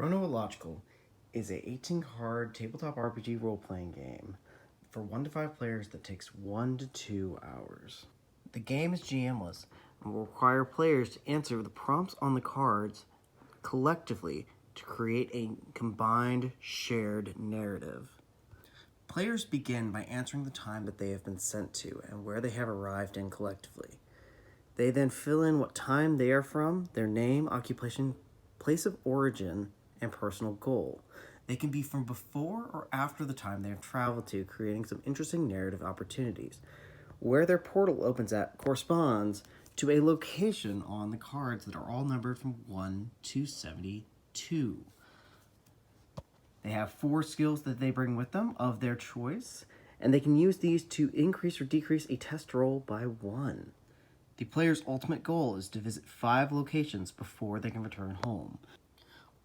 Chrono Illogical is a 18-card tabletop RPG role-playing game for 1 to 5 players that takes 1 to 2 hours. The game is GM-less and will require players to answer the prompts on the cards collectively to create a combined shared narrative. Players begin by answering the time that they have been sent to and where they have arrived in collectively. They then fill in what time they are from, their name, occupation, place of origin, and personal goal. They can be from before or after the time they have traveled to, creating some interesting narrative opportunities. Where their portal opens at corresponds to a location on the cards that are all numbered from 1 to 72. They have 4 skills that they bring with them of their choice, and they can use these to increase or decrease a test roll by 1. The player's ultimate goal is to visit 5 locations before they can return home.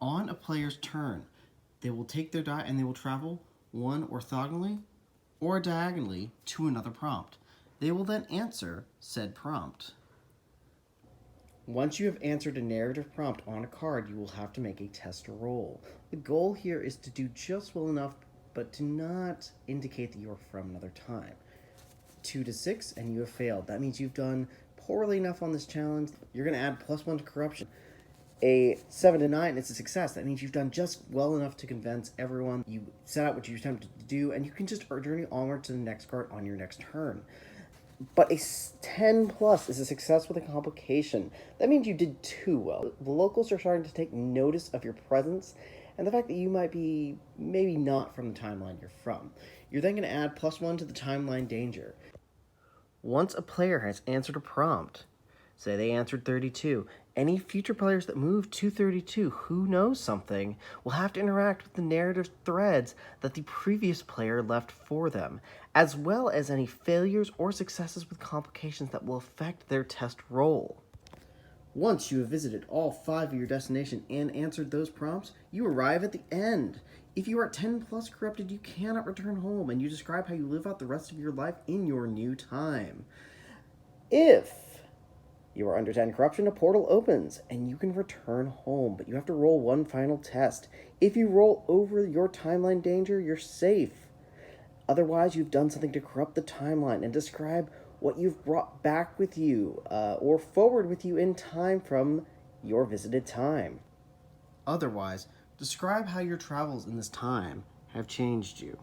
On a player's turn, they will take their die and they will travel one orthogonally or diagonally to another prompt. They will then answer said prompt. Once you have answered a narrative prompt on a card, you will have to make a test roll. The goal here is to do just well enough, but to not indicate that you are from another time. 2 to 6, and you have failed. That means you've done poorly enough on this challenge. You're going to add +1 to corruption. A 7 to 9, it's a success. That means you've done just well enough to convince everyone. You set out what you attempted to do, and you can just journey onward to the next card on your next turn. But a 10 plus is a success with a complication. That means you did too well. The locals are starting to take notice of your presence and the fact that you might be maybe not from the timeline you're from. You're then going to add +1 to the timeline danger. Once a player has answered a prompt, say they answered 32, any future players that move to 32 who knows something will have to interact with the narrative threads that the previous player left for them, as well as any failures or successes with complications that will affect their test roll. Once you have visited all 5 of your destination and answered those prompts, you arrive at the end. If you are 10 plus corrupted, you cannot return home, and you describe how you live out the rest of your life in your new time. If you are under 10 corruption, a portal opens, and you can return home, but you have to roll 1 final test. If you roll over your timeline danger, you're safe. Otherwise, you've done something to corrupt the timeline, and describe what you've brought back with you, or forward with you in time from your visited time. Otherwise, describe how your travels in this time have changed you.